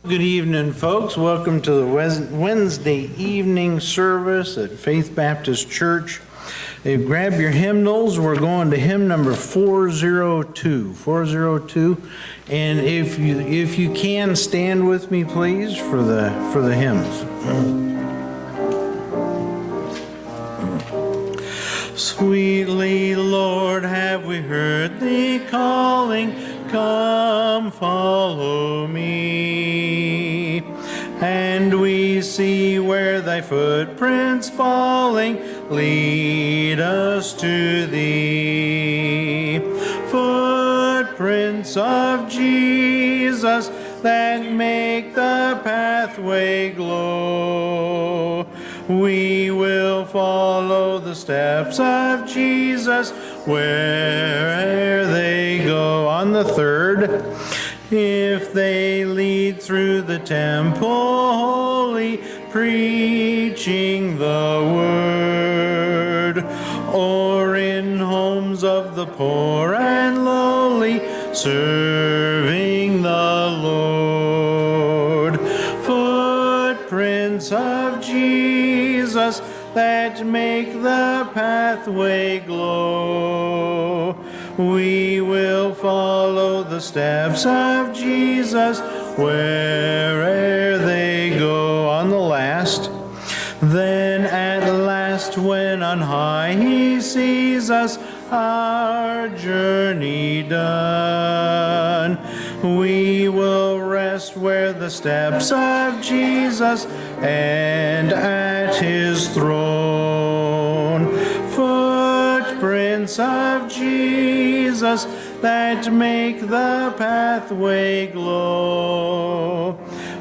Good evening, folks. Welcome to the Wednesday evening service at Faith Baptist Church. Grab your hymnals. We're going to hymn number 402. 402. And if you can, stand with me, please, for the hymns. Sweetly, Lord, have we heard thee calling, come follow me. And we see where thy footprints falling lead us to thee. Footprints of Jesus that make the pathway glow. We will follow the steps of Jesus where'er they go. On the third, if they lead through the temple holy, preaching the word, or in homes of the poor and lowly, serving the Lord. Footprints of Jesus that make the pathway glow. We will follow the steps of Jesus where'er they go. On the last, then at last when on high he sees us, our journey done, we will rest where the steps of Jesus and at his throne. Footprints of Jesus that make the pathway glow.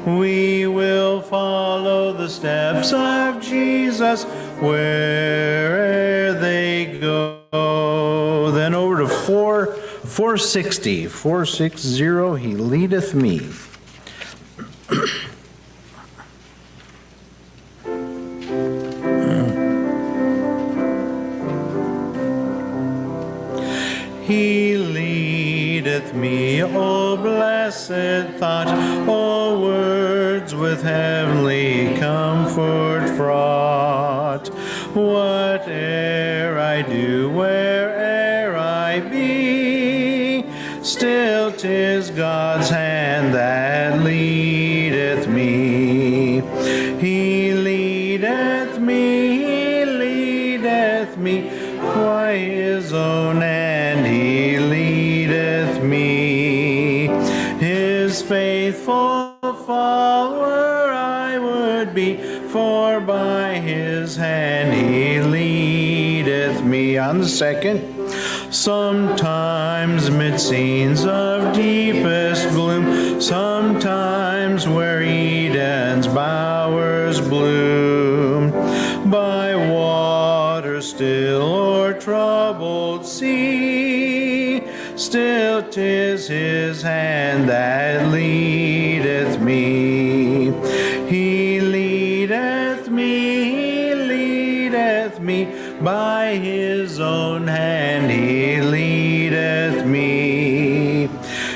We will follow the steps of Jesus where'er they go. Then over to 460. 460, he leadeth me. He leadeth me, O blessed thought, O words with heavenly comfort fraught. Whate'er I do, where'er I be, still 'tis God's hand that leadeth me. He leadeth me by his own hand, he leadeth me. His faithful follower I would be, for by his hand he leadeth me. On the second, sometimes mid scenes of deepest gloom, sometimes where Eden's bowers bloom, by water still or troubled sea, still 'tis his hand that leadeth me. He leadeth me, by his own hand he leadeth me.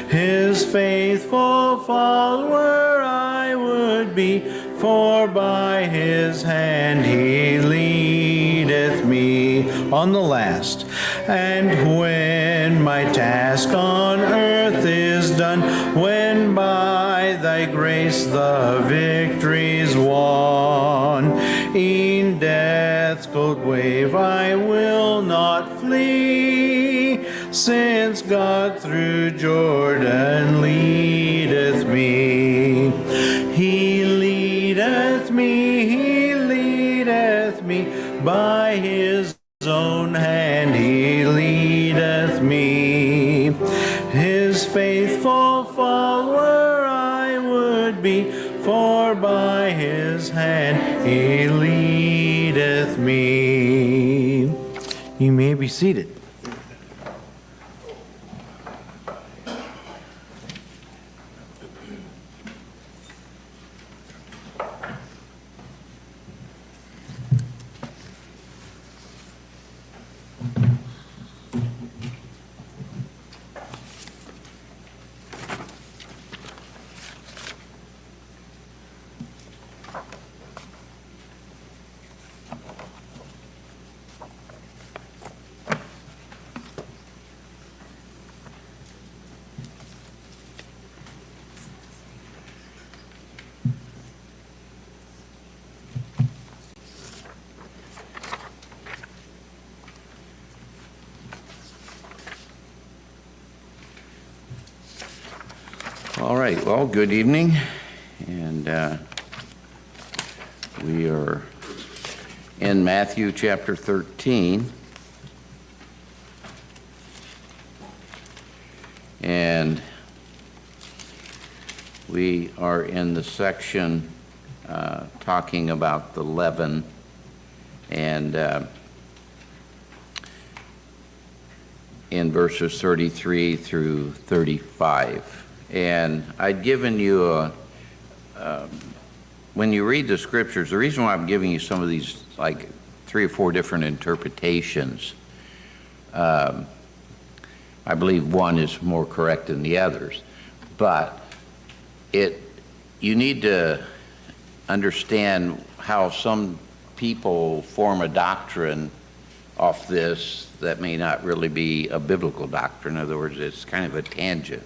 His faithful follower I would be, for by his hand he leadeth me. On the last, and when my task on earth is done, when by thy grace the victory's won, in death's cold wave I will not flee, since God through Jordan leadeth me. He leadeth me, by his own hand he leadeth me. His faithful follower I would be, for by his hand he leadeth me. You may be seated. All right, well, good evening, and we are in Matthew chapter 13, and we are in the section talking about the leaven, and in verses 33 through 35. And I'd given you when you read the scriptures, the reason why I'm giving you some of these, like 3 or 4 different interpretations, I believe one is more correct than the others, but you need to understand how some people form a doctrine off this that may not really be a biblical doctrine. In other words, it's kind of a tangent.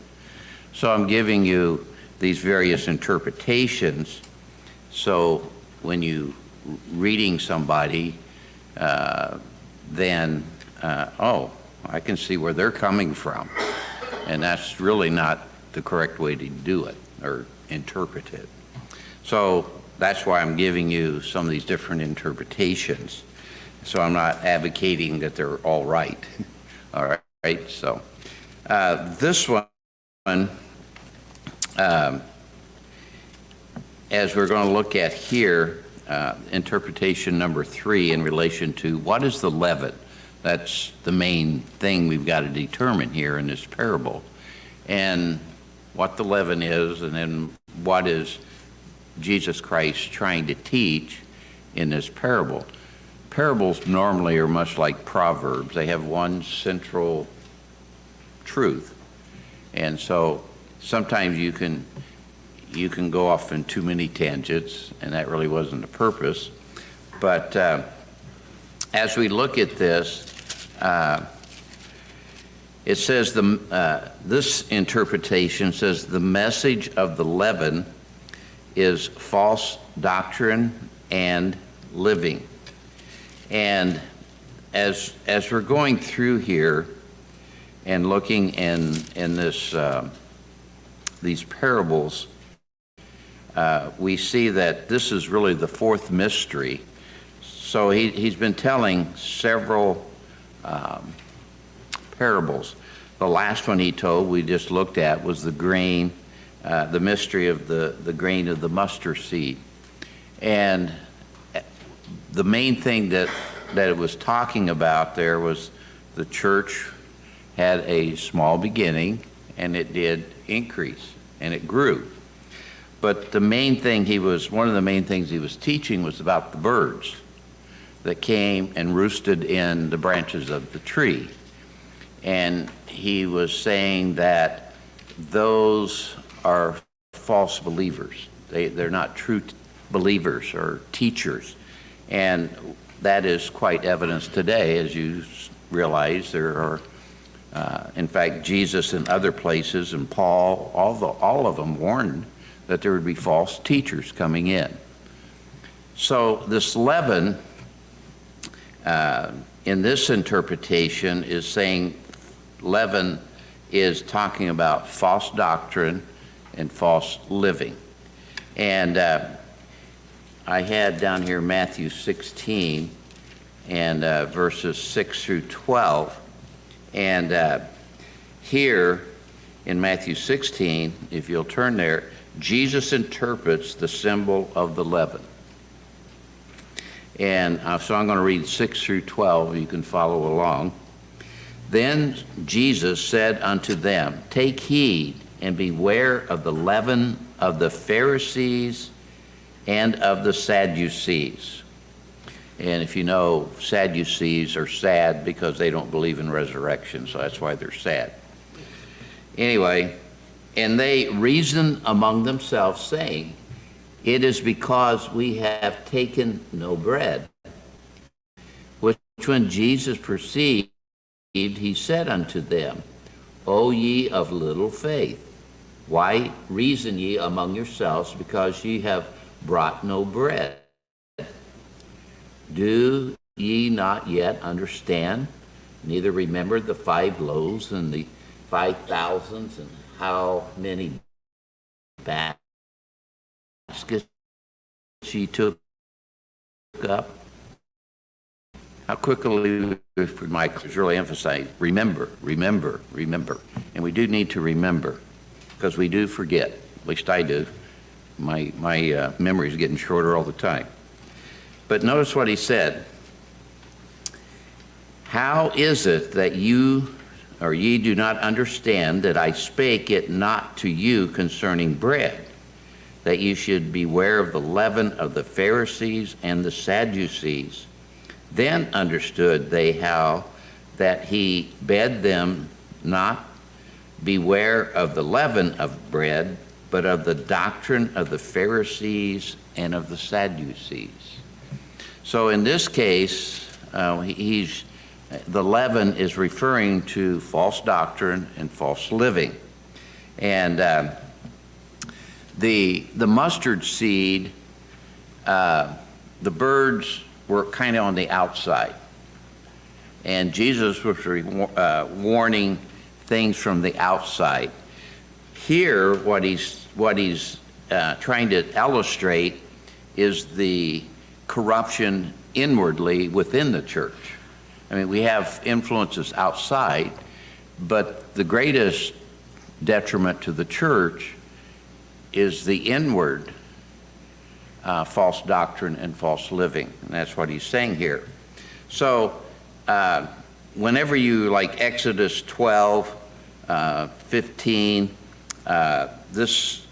So I'm giving you these various interpretations, so when you reading somebody, then, oh, I can see where they're coming from. And that's really not the correct way to do it or interpret it. So that's why I'm giving you some of these different interpretations. So I'm not advocating that they're all right. All right, so this one, as we're going to look at here, interpretation number 3 in relation to what is the leaven. That's the main thing we've got to determine here in this parable, and what the leaven is, and then what is Jesus Christ trying to teach in this parable. Parables normally are much like proverbs. They have one central truth, and so sometimes you can go off in too many tangents, and that really wasn't the purpose. But as we look at this, it says this interpretation says the message of the leaven is false doctrine and living. And as we're going through here and looking in this these parables, we see that this is really the 4th mystery. So he's been telling several parables. The last one he told, we just looked at, was the grain, the mystery of the grain of the mustard seed. And the main thing that it was talking about there was the church had a small beginning, and it did increase, and it grew. But the main thing one of the main things he was teaching was about the birds that came and roosted in the branches of the tree. And he was saying that those are false believers. They're not true believers or teachers. And that is quite evidence today, as you realize. There are, in fact, Jesus in other places, and Paul, all of them warned that there would be false teachers coming in. So this leaven, in this interpretation, is saying leaven is talking about false doctrine and false living. And I had down here Matthew 16 and verses 6 through 12. And here in Matthew 16, if you'll turn there, Jesus interprets the symbol of the leaven. And so I'm going to read 6 through 12. You can follow along. Then Jesus said unto them, take heed and beware of the leaven of the Pharisees and of the Sadducees. And if you know, Sadducees are sad because they don't believe in resurrection, so that's why they're sad. Anyway, and they reason among themselves, saying, it is because we have taken no bread. Which when Jesus perceived, he said unto them, O ye of little faith, why reason ye among yourselves, because ye have brought no bread? Do ye not yet understand, neither remember the 5 loaves and the 5,000, and how many basket she took up. How quickly, Mike was really emphasizing, remember, remember, remember. And we do need to remember, because we do forget. At least I do. My memory is getting shorter all the time. But notice what he said. How is it that you or ye do not understand that I spake it not to you concerning bread, that you should beware of the leaven of the Pharisees and the Sadducees? Then understood they how that he bade them not beware of the leaven of bread, but of the doctrine of the Pharisees and of the Sadducees. So in this case, the leaven is referring to false doctrine and false living. And the mustard seed, the birds were kind of on the outside. And Jesus was warning things from the outside. Here, what he's trying to illustrate is the corruption inwardly within the church. I mean, we have influences outside, but the greatest detriment to the church is the inward false doctrine and false living. And that's what he's saying here. So whenever you, like Exodus 12, 15, this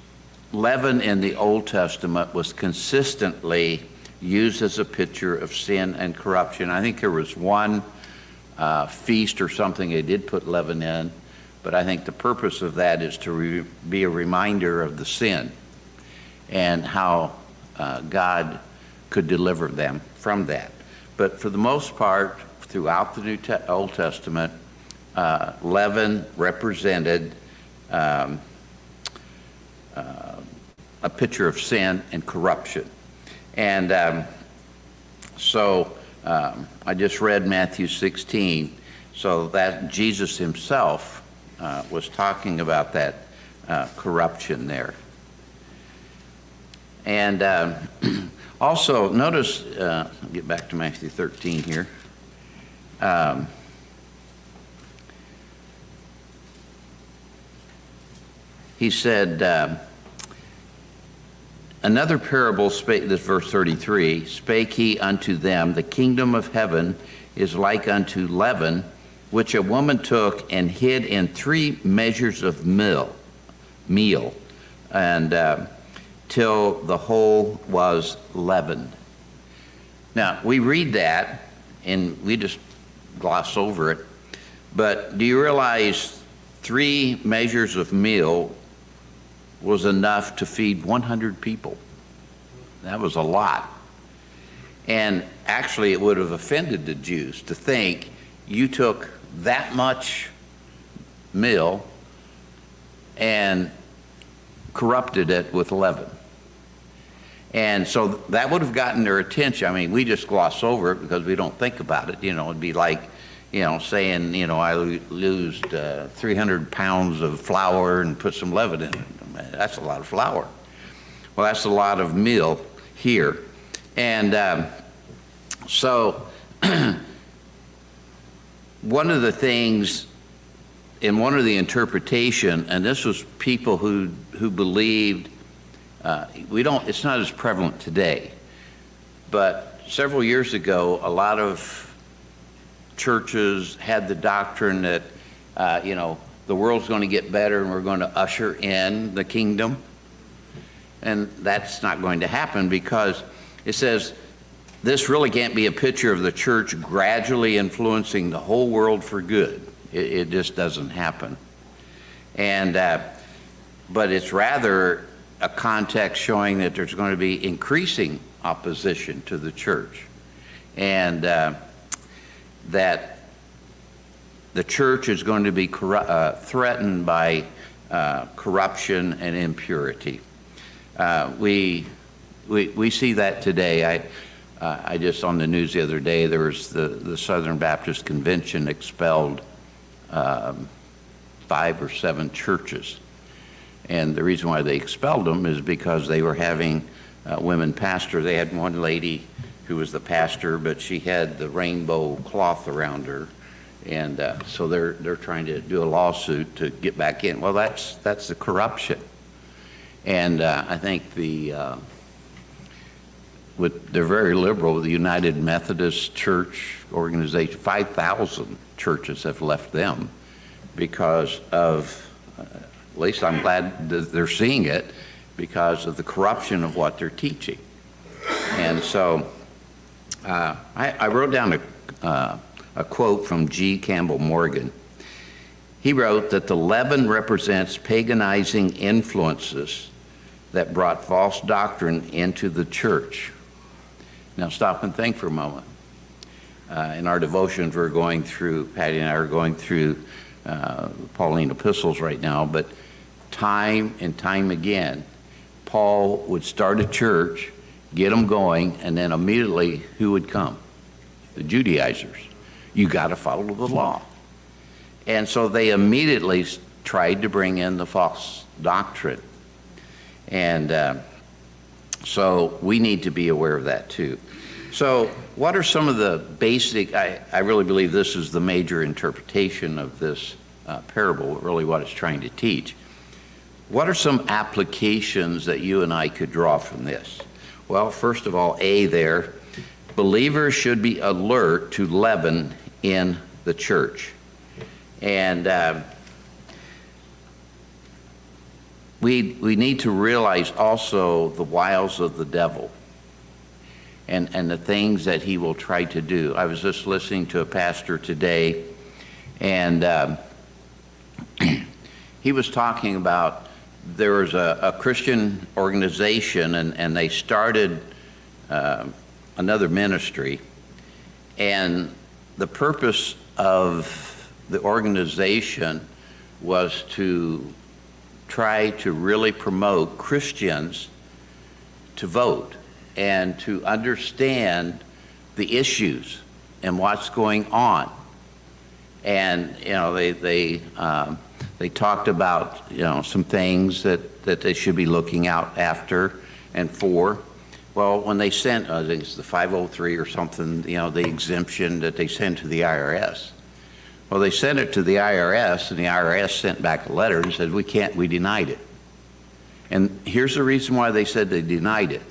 leaven in the Old Testament was consistently used as a picture of sin and corruption. I think there was one feast or something they did put leaven in, but I think the purpose of that is to be a reminder of the sin and how God could deliver them from that. But for the most part, throughout the Old Testament, leaven represented a picture of sin and corruption. And so I just read Matthew 16, so that Jesus himself was talking about that corruption there. And also, notice, I'll get back to Matthew 13 here. He said, another parable spake, this verse 33, spake he unto them, the kingdom of heaven is like unto leaven, which a woman took and hid in 3 measures of meal, and till the whole was leavened. Now, we read that, and we just gloss over it, but do you realize 3 measures of meal was enough to feed 100 people? That was a lot. And actually, it would have offended the Jews to think you took that much meal and corrupted it with leaven. And so that would have gotten their attention. I mean, we just gloss over it because we don't think about it. You know, it'd be like, you know, saying, you know, I lose 300 pounds of flour and put some leaven in it. That's a lot of flour. Well, that's a lot of meal here. And so one of the things in one of the interpretation, and this was people who believed, it's not as prevalent today, but several years ago, a lot of churches had the doctrine that, you know, the world's going to get better and we're going to usher in the kingdom. And that's not going to happen because it says this really can't be a picture of the church gradually influencing the whole world for good. It just doesn't happen. And but it's rather a context showing that there's going to be increasing opposition to the church, and that the church is going to be threatened by corruption and impurity. We see that today. I just on the news the other day, there was the Southern Baptist Convention expelled 5 or 7 churches. And the reason why they expelled them is because they were having women pastor. They had one lady who was the pastor, but she had the rainbow cloth around her. And so they're trying to do a lawsuit to get back in. Well, that's the corruption. And I think they're very liberal. The United Methodist Church organization, 5,000 churches have left them because of, at least I'm glad that they're seeing it, because of the corruption of what they're teaching. And so I wrote down a quote from G. Campbell Morgan. He wrote that the leaven represents paganizing influences that brought false doctrine into the church. Now stop and think for a moment. In our devotions, we're going through, Patty and I are going through Pauline epistles right now, but time and time again, Paul would start a church, get them going, and then immediately who would come? The Judaizers. You got to follow the law. And so they immediately tried to bring in the false doctrine. And so we need to be aware of that too. So what are some of the basic, I really believe this is the major interpretation of this parable, really what it's trying to teach. What are some applications that you and I could draw from this? Well, first of all, A there, believers should be alert to leaven in the church. And we need to realize also the wiles of the devil and the things that he will try to do. I was just listening to a pastor today, and he was talking about there was a Christian organization, and they started another ministry, and the purpose of the organization was to try to really promote Christians to vote and to understand the issues and what's going on. And you know, they talked about, you know, some things that they should be looking out after and for. Well, when they sent, I think it's the 503 or something, you know, the exemption that they sent to the IRS. Well, they sent it to the IRS, and the IRS sent back a letter and said, we denied it. And here's the reason why they said they denied it.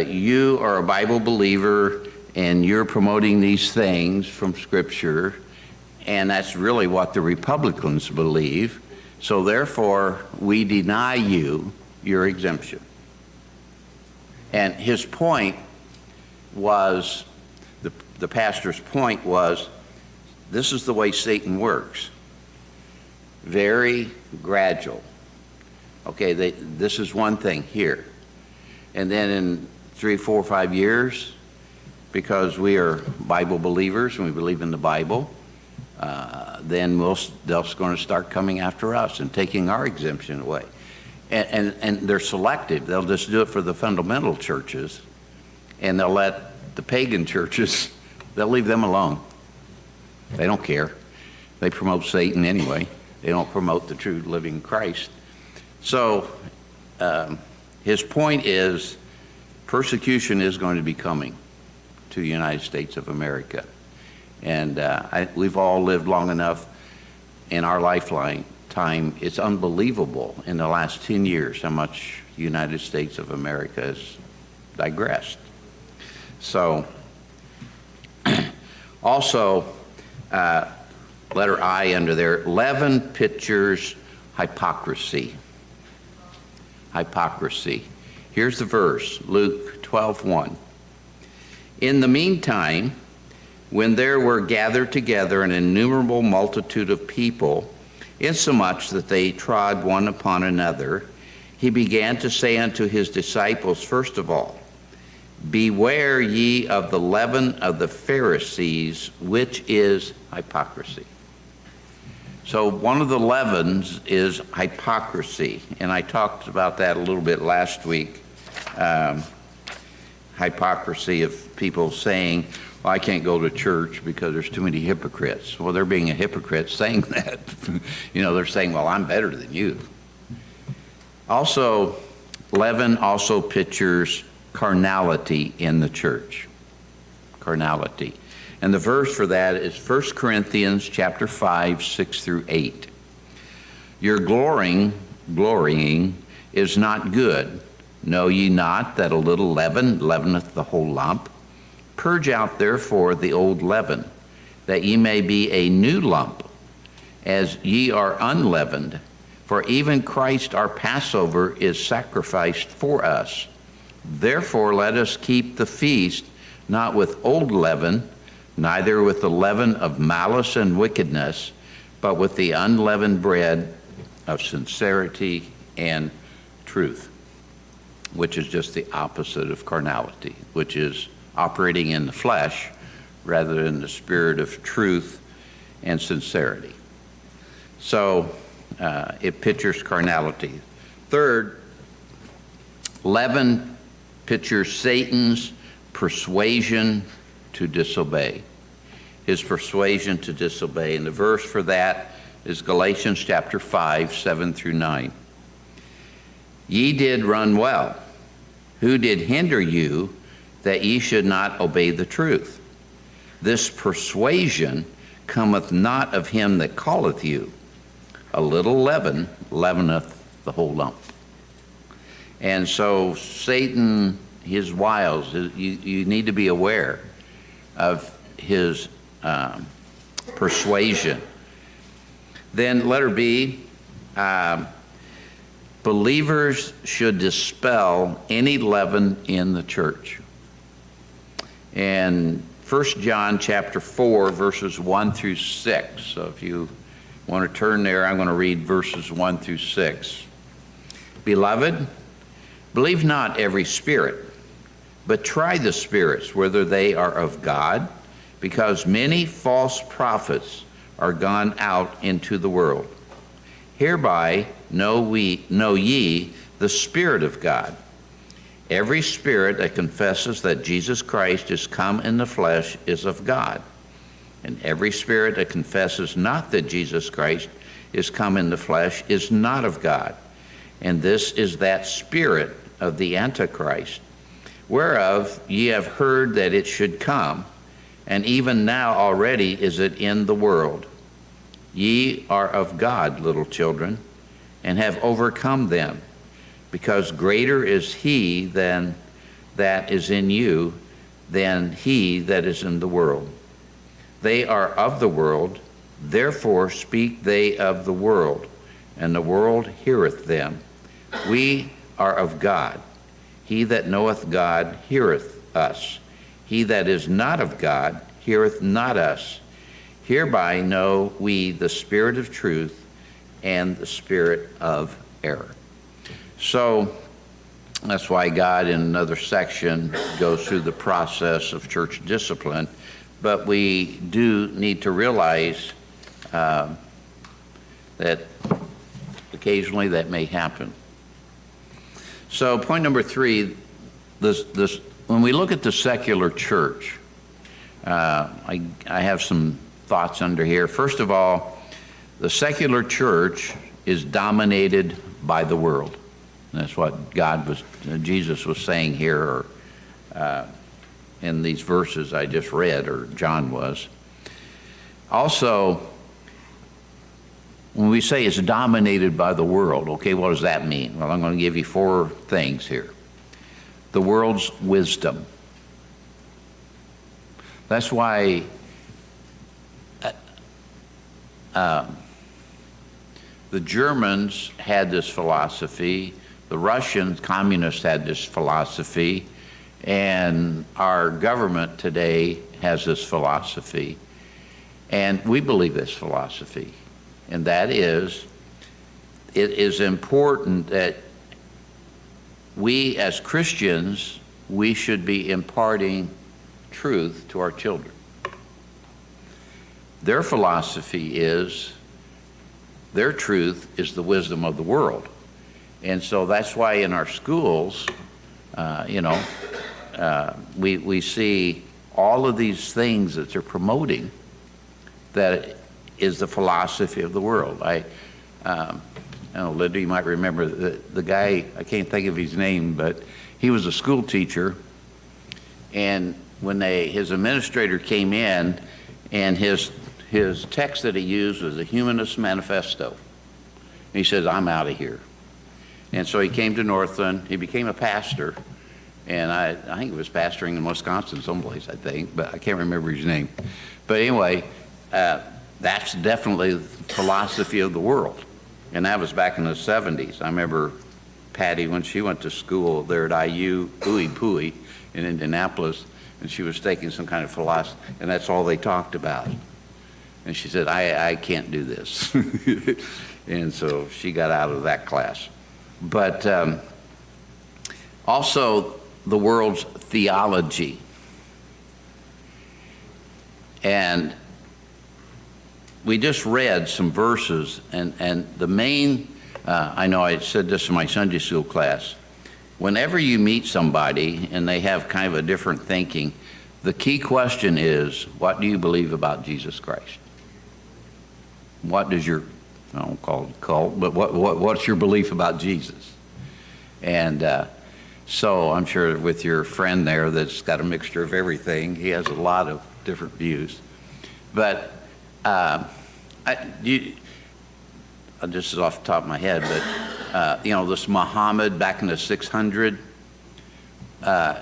You are a Bible believer, and you're promoting these things from Scripture, and that's really what the Republicans believe. So therefore, we deny you your exemption. And his point was, the pastor's point was, this is the way Satan works. Very gradual. Okay, this is one thing here. And then in 3, 4, 5 years, because we are Bible believers and we believe in the Bible, then they're going to start coming after us and taking our exemption away. And they're selective. They'll just do it for the fundamental churches, and they'll let the pagan churches, they'll leave them alone. They don't care. They promote Satan anyway. They don't promote the true living Christ. So his point is persecution is going to be coming to the United States of America. And we've all lived long enough in our lifeline time. It's unbelievable in the last 10 years how much the United States of America has digressed. So also, letter I under there, leaven pictures hypocrisy. Hypocrisy. Here's the verse, Luke 12:1. In the meantime, when there were gathered together an innumerable multitude of people, insomuch that they trod one upon another, he began to say unto his disciples, first of all, beware ye of the leaven of the Pharisees, which is hypocrisy. So one of the leavens is hypocrisy, and I talked about that a little bit last week. Hypocrisy of people saying, well, I can't go to church because there's too many hypocrites. Well, they're being a hypocrite saying that. You know, they're saying, well, I'm better than you. Also, leaven also pictures carnality in the church. Carnality. And the verse for that is 1 Corinthians chapter 5, 6 through 8. Your glorying is not good. Know ye not that a little leaven leaveneth the whole lump? Purge out therefore the old leaven, that ye may be a new lump, as ye are unleavened. For even Christ our Passover is sacrificed for us. Therefore let us keep the feast, not with old leaven, neither with the leaven of malice and wickedness, but with the unleavened bread of sincerity and truth, which is just the opposite of carnality, which is operating in the flesh rather than the spirit of truth and sincerity. So it pictures carnality. Third, leaven pictures Satan's persuasion to disobey. His persuasion to disobey. And the verse for that is Galatians chapter 5, 7 through 9. Ye did run well. Who did hinder you that ye should not obey the truth? This persuasion cometh not of him that calleth you. A little leaven leaveneth the whole lump. And so Satan, his wiles, you need to be aware of his persuasion. Then letter B, believers should dispel any leaven in the church. And 1 John chapter 4, verses 1 through 6. So if you want to turn there, I'm going to read verses 1 through 6. Beloved, believe not every spirit, but try the spirits, whether they are of God, because many false prophets are gone out into the world. Hereby know ye the Spirit of God. Every spirit that confesses that Jesus Christ is come in the flesh is of God. And every spirit that confesses not that Jesus Christ is come in the flesh is not of God. And this is that spirit of the Antichrist, whereof ye have heard that it should come, and even now already is it in the world. Ye are of God, little children, and have overcome them, because greater is he than that is in you than he that is in the world. They are of the world, therefore speak they of the world, and the world heareth them. We are of God. He that knoweth God heareth us. He that is not of God heareth not us. Hereby know we the spirit of truth and the spirit of error. So that's why God in another section goes through the process of church discipline. But we do need to realize that occasionally that may happen. So point number 3, when we look at the secular church, I have some thoughts under here. First of all, the secular church is dominated by the world. That's what Jesus was saying here, or in these verses I just read, or John was. Also, when we say it's dominated by the world, okay, what does that mean? Well, I'm going to give you 4 things here. The world's wisdom. That's why the Germans had this philosophy, the Russians, communists had this philosophy, and our government today has this philosophy. And we believe this philosophy, and that is, it is important that we as Christians, we should be imparting truth to our children. Their philosophy is, their truth is the wisdom of the world. And so that's why in our schools, we see all of these things that they're promoting that is the philosophy of the world. Oh, Linda, you might remember the guy, I can't think of his name, but he was a school teacher. And when his administrator came in, and his text that he used was the Humanist Manifesto. And he says, I'm out of here. And so he came to Northland. He became a pastor. And I think he was pastoring in Wisconsin someplace, I think, but I can't remember his name. But anyway, that's definitely the philosophy of the world. And that was back in the 70s. I remember Patty, when she went to school there at IU, Ooey Pooey in Indianapolis, and she was taking some kind of philosophy, and that's all they talked about. And she said, I can't do this. And so she got out of that class. But also the world's theology. And we just read some verses, and the main, I know I said this in my Sunday school class, whenever you meet somebody and they have kind of a different thinking, the key question is, what do you believe about Jesus Christ? What does your, I don't call it cult, but what's your belief about Jesus? And so I'm sure with your friend there that's got a mixture of everything, he has a lot of different views. But this is off the top of my head, but this Muhammad back in the 600,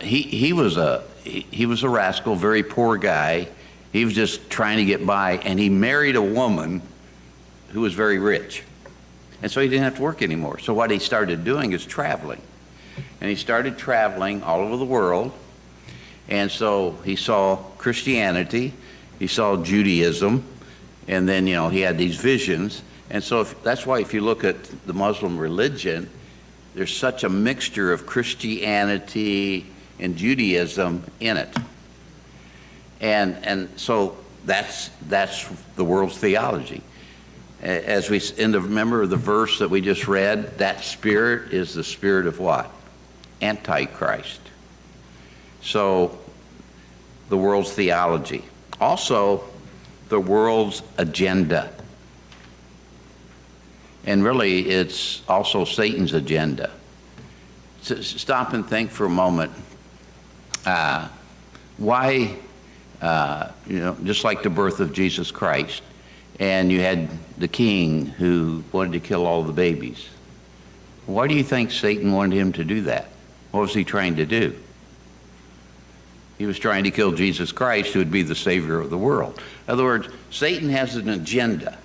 he was a rascal, very poor guy. He was just trying to get by, and he married a woman who was very rich. And so he didn't have to work anymore. So what he started doing is traveling. And he started traveling all over the world. And so he saw Christianity, he saw Judaism, and then, he had these visions. And so that's why if you look at the Muslim religion, there's such a mixture of Christianity and Judaism in it. And so that's the world's theology. As we remember the verse that we just read, that spirit is the spirit of what? Antichrist. So the world's theology. Also, the world's agenda. And really, it's also Satan's agenda. So stop and think for a moment. Why, just like the birth of Jesus Christ, and you had the king who wanted to kill all the babies. Why do you think Satan wanted him to do that? What was he trying to do? He was trying to kill Jesus Christ, who would be the Savior of the world. In other words, Satan has an agenda.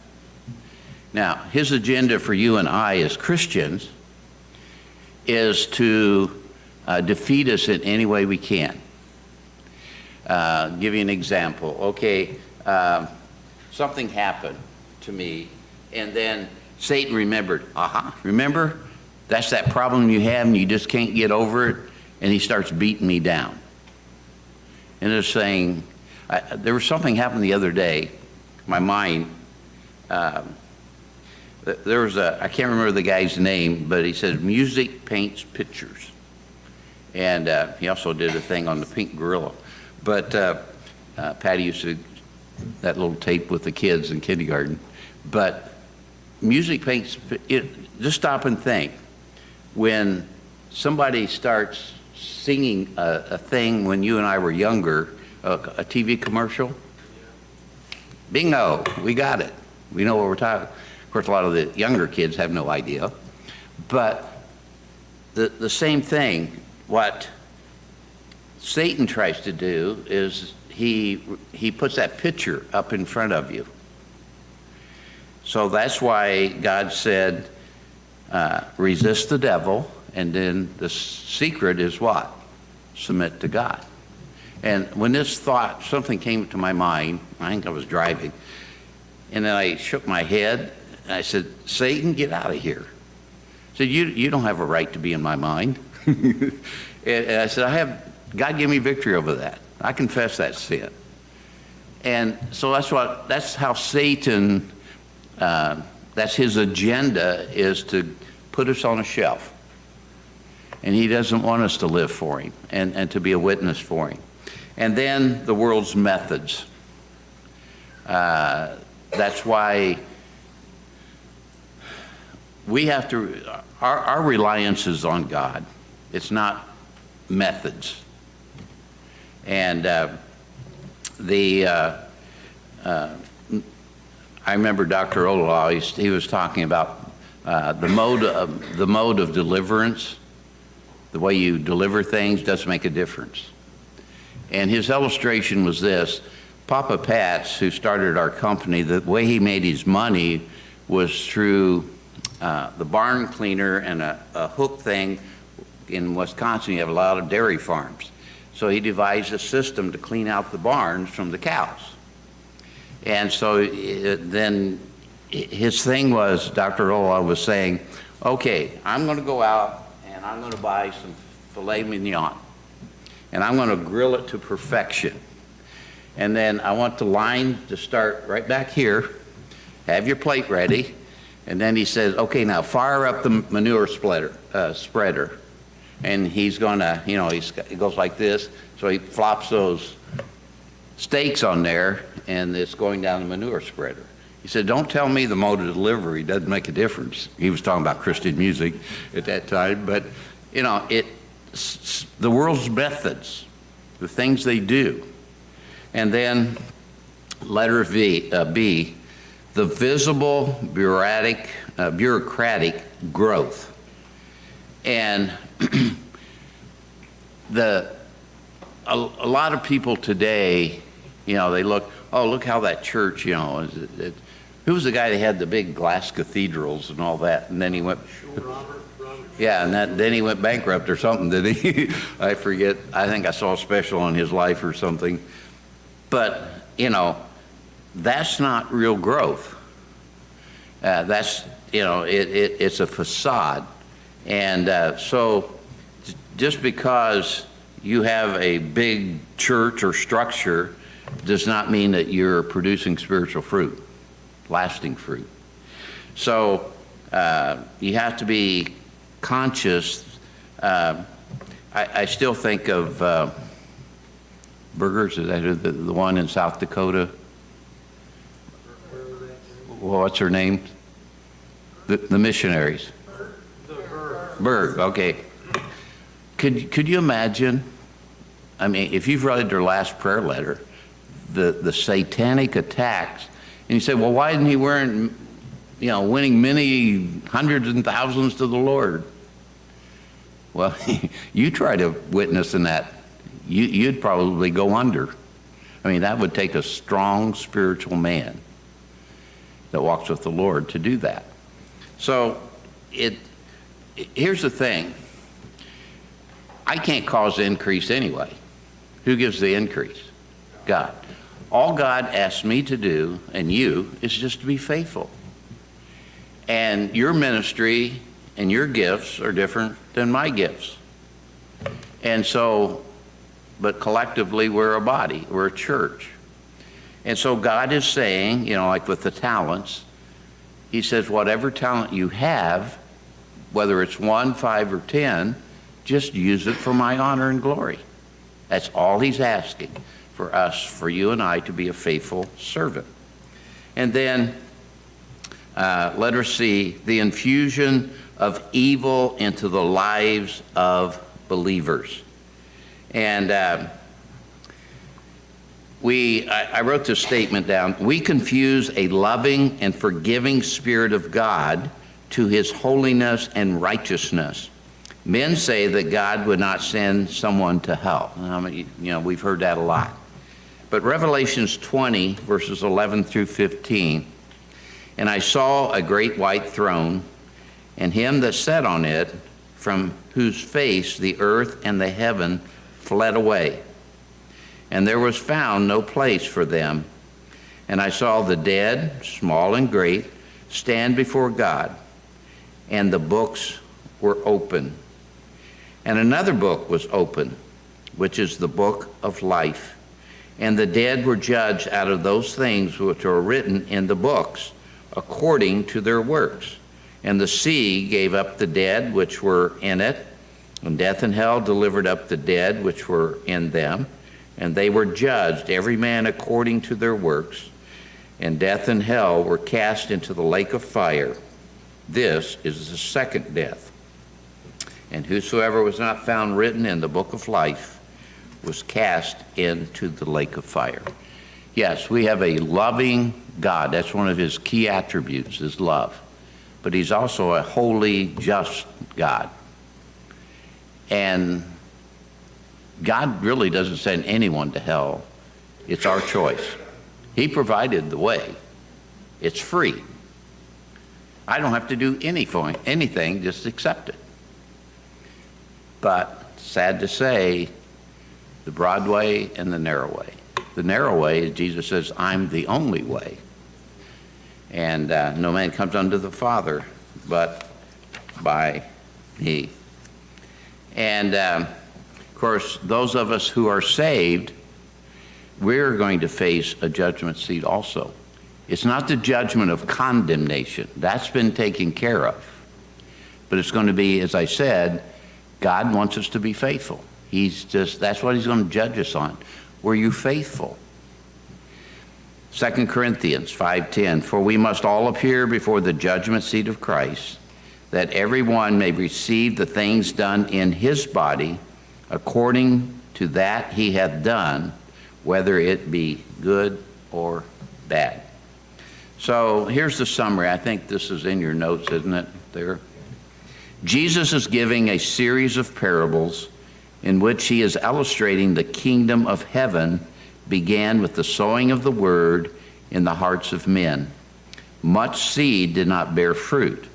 Now, his agenda for you and I as Christians is to defeat us in any way we can. Give you an example. Okay, something happened to me, and then Satan remembered, remember? That's that problem you have and you just can't get over it, and he starts beating me down. And they're saying, there was something happened the other day, my mind, there was I can't remember the guy's name, but he said, music paints pictures. And he also did a thing on the pink gorilla. But Patty used to, that little tape with the kids in kindergarten. But music paints, just stop and think. When somebody starts singing a thing when you and I were younger, a TV commercial, bingo, we got it. We know what we're talking. Of course, a lot of the younger kids have no idea. But the same thing, what Satan tries to do is he puts that picture up in front of you. So that's why God said, resist the devil, and then the secret is what? Submit to God. And when this thought, something came to my mind, I think I was driving, and then I shook my head, and I said, Satan, get out of here. I said, you don't have a right to be in my mind. And I said, God gave me victory over that. I confess that sin. And so that's how Satan, that's his agenda, is to put us on a shelf. And he doesn't want us to live for him and to be a witness for him. And then the world's methods. That's why we have to, our reliance is on God. It's not methods. And I remember Dr. Olaw, he was talking about the mode of deliverance. The way you deliver things does make a difference. And his illustration was this: Papa Pat's, who started our company, the way he made his money was through the barn cleaner and a hook thing. In Wisconsin, you have a lot of dairy farms. So he devised a system to clean out the barns from the cows. And so then his thing was, Dr. Ola was saying, okay, I'm going to go out and I'm going to buy some filet mignon. And I'm going to grill it to perfection. And then I want the line to start right back here. Have your plate ready. And then he says, okay, now fire up the manure spreader. And he's going to, he goes like this. So he flops those steaks on there, and it's going down the manure spreader. He said, don't tell me the mode of delivery doesn't make a difference. He was talking about Christian music at that time. But, the world's methods, the things they do. And then letter B, the visible bureaucratic growth. And a lot of people today, they look how that church, who was the guy that had the big glass cathedrals and all that, and then he went, yeah, and then he went bankrupt or something, did he? I forget. I think I saw a special on his life or something. But, that's not real growth. That's, it's a facade. And so just because you have a big church or structure does not mean that you're producing spiritual fruit, lasting fruit. So you have to be conscious. I still think of Burgers, is that the one in South Dakota? Well, what's her name? The missionaries. Berg, okay. Could you imagine? I mean, if you've read their last prayer letter, the satanic attacks, and you say, well, why isn't he winning many hundreds and thousands to the Lord? Well, you try to witness in that, you'd probably go under. I mean, that would take a strong spiritual man that walks with the Lord to do that. So here's the thing. I can't cause the increase anyway. Who gives the increase? God. All God asks me to do, and you, is just to be faithful. And your ministry and your gifts are different than my gifts. And so, but collectively we're a body, we're a church. And so God is saying, like with the talents, he says, whatever talent you have, whether it's 1, 5, or 10, just use it for my honor and glory. That's all he's asking for us, for you and I, to be a faithful servant. And then letter C, the infusion of evil into the lives of believers. And I wrote this statement down. We confuse a loving and forgiving Spirit of God to his holiness and righteousness. Men say that God would not send someone to hell. We've heard that a lot. But Revelations 20, verses 11 through 15, and I saw a great white throne, and him that sat on it, from whose face the earth and the heaven fled away. And there was found no place for them. And I saw the dead, small and great, stand before God, and the books were open. And another book was open, which is the book of life. And the dead were judged out of those things which are written in the books, according to their works. And the sea gave up the dead which were in it, and death and hell delivered up the dead which were in them. And they were judged, every man according to their works. And death and hell were cast into the lake of fire. This is the second death. And whosoever was not found written in the book of life was cast into the lake of fire. Yes, we have a loving God. That's one of his key attributes, is love. But he's also a holy, just God. And God really doesn't send anyone to hell. It's our choice. He provided the way. It's free. I don't have to do anything, just accept it. But sad to say, the broad way and the narrow way. The narrow way, Jesus says, I'm the only way. And no man comes unto the Father but by me. And of course, those of us who are saved, we're going to face a judgment seat also. It's not the judgment of condemnation. That's been taken care of. But it's going to be, as I said, God wants us to be faithful. That's what he's going to judge us on. Were you faithful? 2 Corinthians 5:10, for we must all appear before the judgment seat of Christ, that everyone may receive the things done in his body according to that he hath done, whether it be good or bad. So here's the summary. I think this is in your notes, isn't it, there? Jesus is giving a series of parables in which he is illustrating the kingdom of heaven began with the sowing of the word in the hearts of men. Much seed did not bear fruit,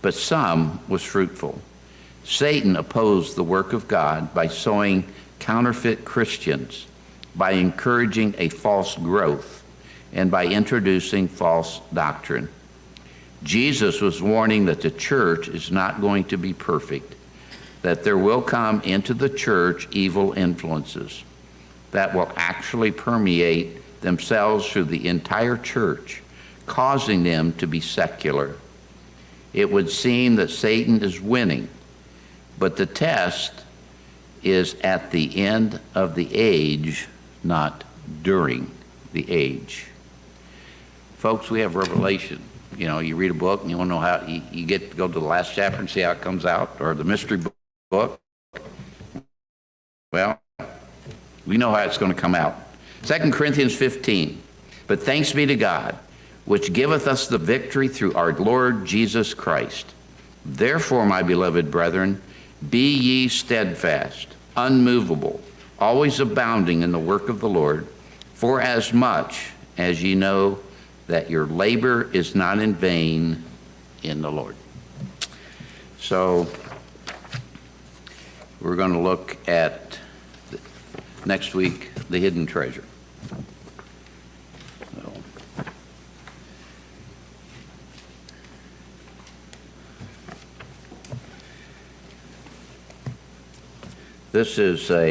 but some was fruitful. Satan opposed the work of God by sowing counterfeit Christians, by encouraging a false growth, and by introducing false doctrine. Jesus was warning that the church is not going to be perfect, that there will come into the church evil influences that will actually permeate themselves through the entire church, causing them to be secular. It would seem that Satan is winning, but the test is at the end of the age, not during the age. Folks, we have Revelation. You know, you read a book and you want to know how, you get to go to the last chapter and see how it comes out, or the mystery book. Well, we know how it's going to come out. 2 Corinthians 15, but thanks be to God, which giveth us the victory through our Lord Jesus Christ. Therefore, my beloved brethren, be ye steadfast, unmovable, always abounding in the work of the Lord, for as much as ye know that your labor is not in vain in the Lord. So we're going to look at next week, the hidden treasure. So, this is a